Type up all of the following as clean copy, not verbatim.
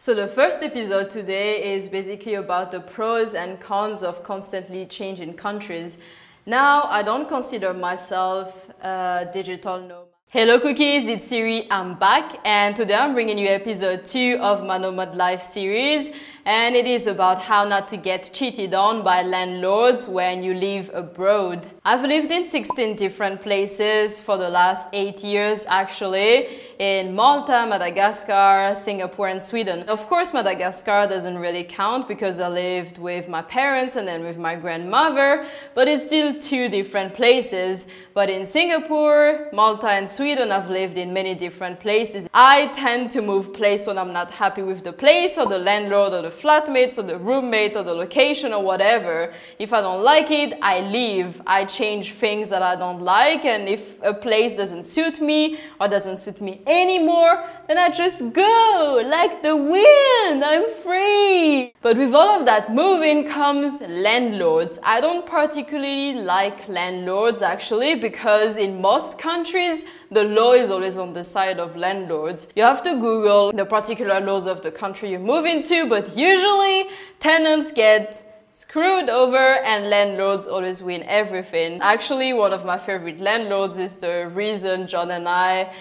So the first episode today is basically about the pros and cons of constantly changing countries. Now, I don't consider myself a digital nomad. Hello cookies, it's Siri, I'm back, and today I'm bringing you episode 2 of my Nomad Life series, and it is about how not to get cheated on by landlords when you live abroad. I've lived in 16 different places for the last 8 years actually, in Malta, Madagascar, Singapore and Sweden. Of course Madagascar doesn't really count because I lived with my parents and then with my grandmother, but it's still 2 different places. But in Singapore, Malta and Sweden, I've lived in many different places. I tend to move place when I'm not happy with the place or the landlord or the flatmates or the roommate or the location or whatever. If I don't like it, I leave. I change things that I don't like, and if a place doesn't suit me or doesn't suit me anymore, then I just go like the wind. I'm free. But with all of that moving comes landlords. I don't particularly like landlords actually, because in most countries the law is always on the side of landlords. You have to Google the particular laws of the country you move into, but usually tenants get screwed over and landlords always win everything. Actually, one of my favorite landlords is the reason John and I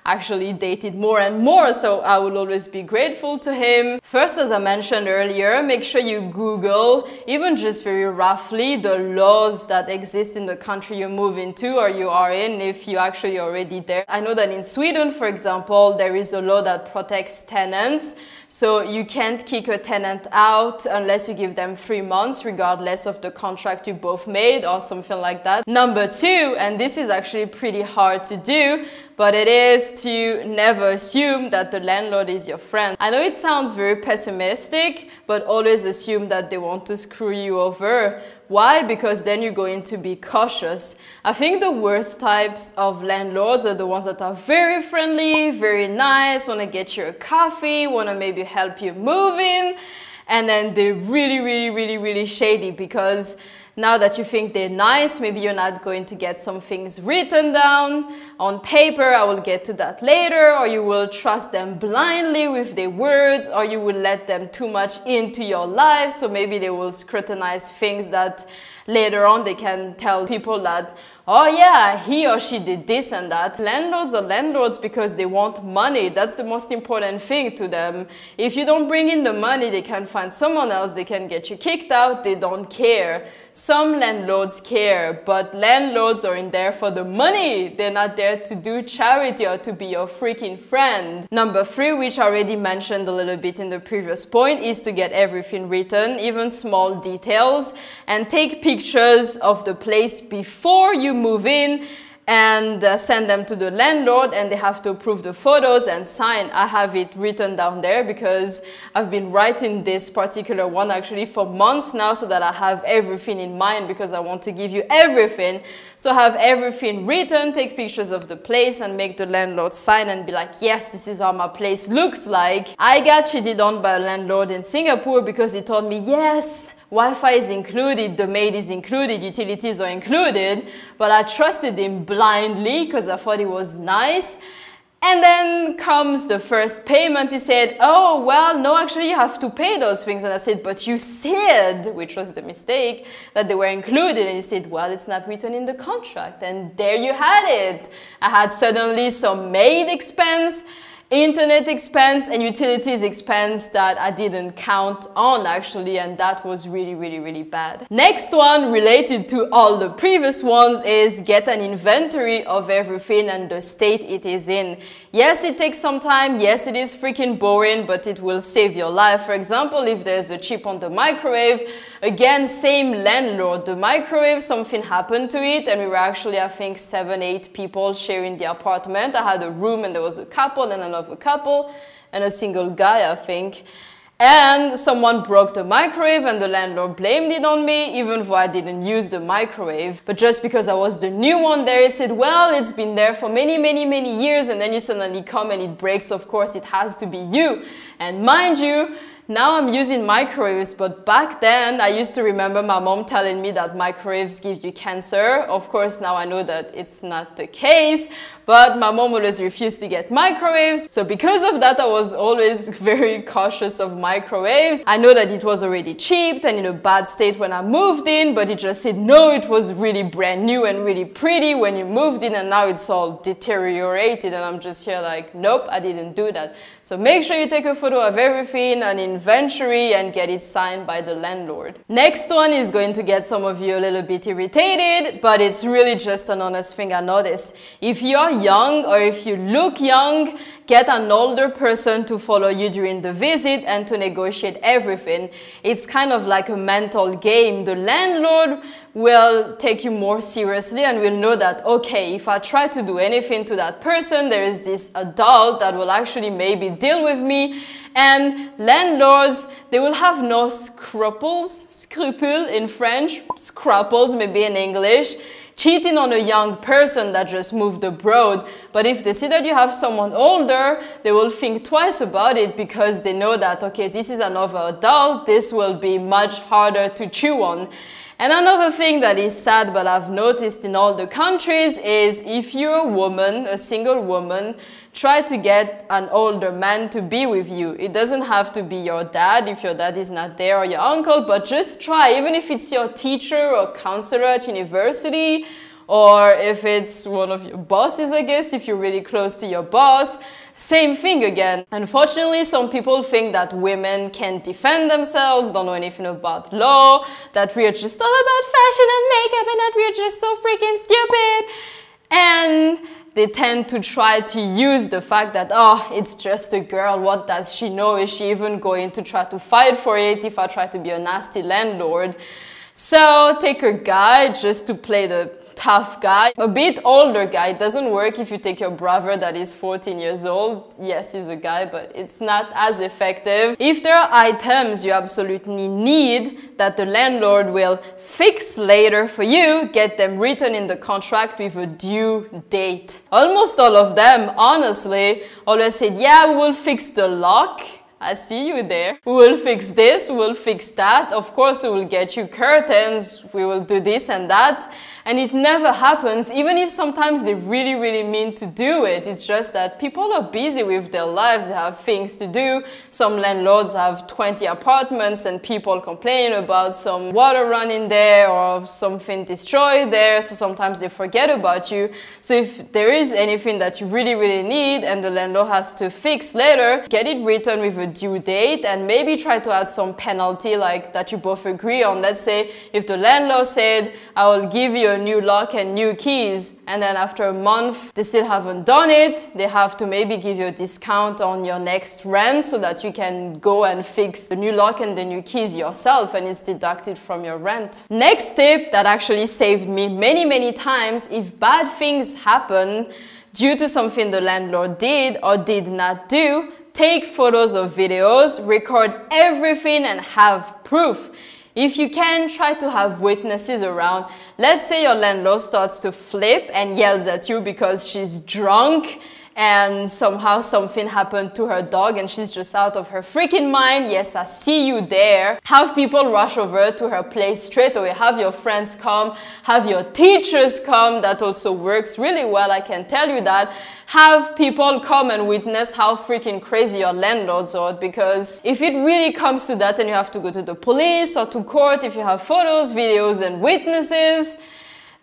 actually dated more and more, so I will always be grateful to him. First, as I mentioned earlier, make sure you Google, even just very roughly, the laws that exist in the country you move into or you are in if you're actually already there. I know that in Sweden, for example, there is a law that protects tenants, so you can't kick a tenant out unless you give them 3 months, regardless of the contract you both made or something like that. Number 2, and this is actually pretty hard to do, but it is to never assume that the landlord is your friend. I know it sounds very pessimistic, but always assume that they want to screw you over. Why? Because then you're going to be cautious. I think the worst types of landlords are the ones that are very friendly, very nice, want to get you a coffee, want to maybe help you move in, and then they're really shady, because now that you think they're nice, maybe you're not going to get some things written down on paper. I will get to that later. Or you will trust them blindly with their words, or you will let them too much into your life. So maybe they will scrutinize things that later on they can tell people that, oh yeah, he or she did this and that. Landlords are landlords because they want money. That's the most important thing to them. If you don't bring in the money, they can find someone else, they can get you kicked out, they don't care. Some landlords care, but landlords are in there for the money. They're not there to do charity or to be your freaking friend. Number 3, which I already mentioned a little bit in the previous point, is to get everything written, even small details, and take pictures of the place before you move in and send them to the landlord, and they have to approve the photos and sign. I have it written down there because I've been writing this particular one actually for months now, so that I have everything in mind, because I want to give you everything. So have everything written, take pictures of the place and make the landlord sign and be like, yes, this is how my place looks like. I got cheated on by a landlord in Singapore because he told me, yes, Wi-Fi is included, the maid is included, utilities are included, but I trusted him blindly because I thought it was nice. And then comes the first payment. He said, oh, well, no, actually you have to pay those things. And I said, but you said, which was the mistake, that they were included. And he said, well, it's not written in the contract. And there you had it. I had suddenly some maid expense, internet expense and utilities expense that I didn't count on actually, and that was really bad. Next one, related to all the previous ones, is get an inventory of everything and the state it is in. Yes, it takes some time. Yes, it is freaking boring, but it will save your life. For example, if there's a chip on the microwave, again, same landlord. The microwave, something happened to it, and we were actually, I think, 7-8 people sharing the apartment. I had a room and there was a couple and another couple and a single guy, I think. And someone broke the microwave and the landlord blamed it on me, even though I didn't use the microwave. But just because I was the new one there, he said, well, it's been there for many years, and then you suddenly come and it breaks. Of course, it has to be you. And mind you, now I'm using microwaves, but back then I used to remember my mom telling me that microwaves give you cancer. Of course, now I know that it's not the case, but my mom always refused to get microwaves. So because of that, I was always very cautious of microwaves. I know that it was already chipped and in a bad state when I moved in, but it just said, no, it was really brand new and really pretty when you moved in, and now it's all deteriorated. And I'm just here like, nope, I didn't do that. So make sure you take a photo of everything, an inventory, and get it signed by the landlord. Next one is going to get some of you a little bit irritated, but it's really just an honest thing I noticed. If you're young or if you look young, get an older person to follow you during the visit and to negotiate everything. It's kind of like a mental game. The landlord will take you more seriously and will know that, okay, if I try to do anything to that person, there is this adult that will actually maybe deal with me. And landlords, they will have no scruples in French, scruples maybe in English, cheating on a young person that just moved abroad. But if they see that you have someone older, they will think twice about it because they know that, okay, this is another adult, this will be much harder to chew on. And another thing that is sad, but I've noticed in all the countries, is if you're a woman, a single woman, try to get an older man to be with you. It doesn't have to be your dad if your dad is not there, or your uncle, but just try, even if it's your teacher or counselor at university, or if it's one of your bosses, I guess, if you're really close to your boss. Same thing again. Unfortunately, some people think that women can't defend themselves, don't know anything about law, that we're just all about fashion and makeup, and that we're just so freaking stupid. And they tend to try to use the fact that, oh, it's just a girl, what does she know? Is she even going to try to fight for it if I try to be a nasty landlord? So take a guy just to play the tough guy. A bit older guy. It doesn't work if you take your brother that is 14 years old. Yes, he's a guy, but it's not as effective. If there are items you absolutely need that the landlord will fix later for you, get them written in the contract with a due date. Almost all of them, honestly, always said, yeah, we will fix the lock. I see you there. We will fix this, we will fix that. Of course, we will get you curtains. We will do this and that. And it never happens, even if sometimes they really, really mean to do it. It's just that people are busy with their lives. They have things to do. Some landlords have 20 apartments and people complain about some water running there or something destroyed there. So sometimes they forget about you. So if there is anything that you really, really need and the landlord has to fix later, get it written with a due date and maybe try to add some penalty like that you both agree on. Let's say if the landlord said, I will give you a new lock and new keys, and then after a month they still haven't done it, they have to maybe give you a discount on your next rent so that you can go and fix the new lock and the new keys yourself, and it's deducted from your rent. Next tip that actually saved me many, many times: if bad things happen due to something the landlord did or did not do, take photos or videos, record everything and have proof. If you can, try to have witnesses around. Let's say your landlord starts to flip and yells at you because she's drunk and somehow something happened to her dog and she's just out of her freaking mind. Yes, I see you there. Have people rush over to her place straight away. Have your friends come. Have your teachers come. That also works really well, I can tell you that. Have people come and witness how freaking crazy your landlords are, because if it really comes to that and you have to go to the police or to court, if you have photos, videos and witnesses,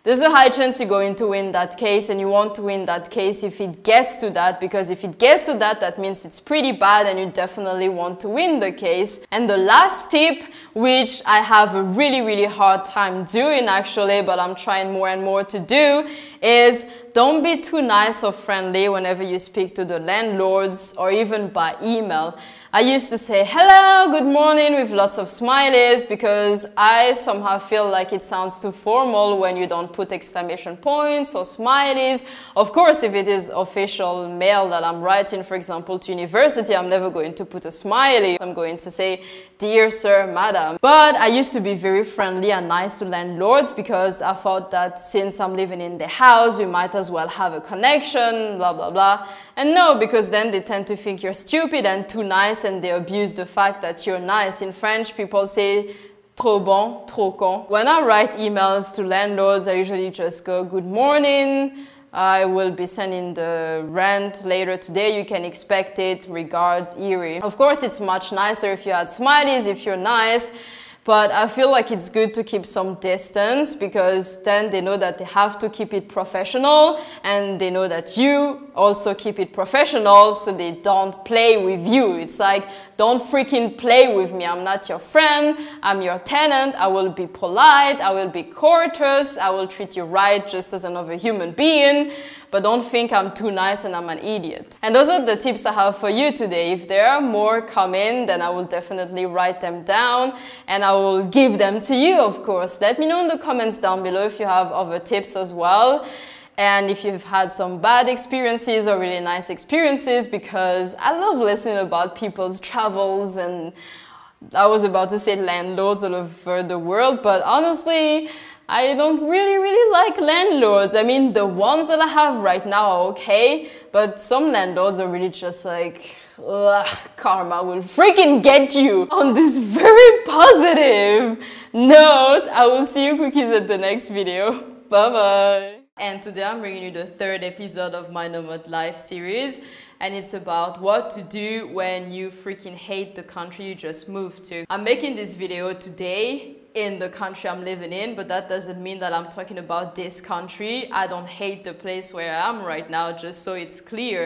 there's a high chance you're going to win that case, and you want to win that case if it gets to that, because if it gets to that, that means it's pretty bad and you definitely want to win the case. And the last tip, which I have a really, really hard time doing actually, but I'm trying more and more to do, is don't be too nice or friendly whenever you speak to the landlords or even by email. I used to say hello, good morning with lots of smileys because I somehow feel like it sounds too formal when you don't put exclamation points or smileys. Of course, if it is official mail that I'm writing, for example, to university, I'm never going to put a smiley. I'm going to say, dear sir, madam. But I used to be very friendly and nice to landlords because I thought that since I'm living in the house, we might as well have a connection, blah, blah, blah. And no, because then they tend to think you're stupid and too nice, and they abuse the fact that you're nice. In French, people say trop bon, trop con. When I write emails to landlords, I usually just go, good morning, I will be sending the rent later today. You can expect it. Regards, Iri. Of course, it's much nicer if you add smileys, if you're nice. But I feel like it's good to keep some distance, because then they know that they have to keep it professional, and they know that you also keep it professional, so they don't play with you. It's like, don't freaking play with me. I'm not your friend. I'm your tenant. I will be polite. I will be courteous. I will treat you right just as another human being. But don't think I'm too nice and I'm an idiot. And those are the tips I have for you today. If there are more coming, then I will definitely write them down and I will give them to you, of course. Let me know in the comments down below if you have other tips as well. And if you've had some bad experiences or really nice experiences, because I love listening about people's travels, and I was about to say landlords all over the world, but honestly, I don't really like landlords. I mean, the ones that I have right now are okay, but some landlords are really just like, ugh, karma will freaking get you. On this very positive note, I will see you cookies at the next video. Bye bye. And today I'm bringing you the third episode of my Nomad Life series, and it's about what to do when you freaking hate the country you just moved to. I'm making this video today in the country I'm living in, but that doesn't mean that I'm talking about this country. I don't hate the place where I am right now, just so it's clear.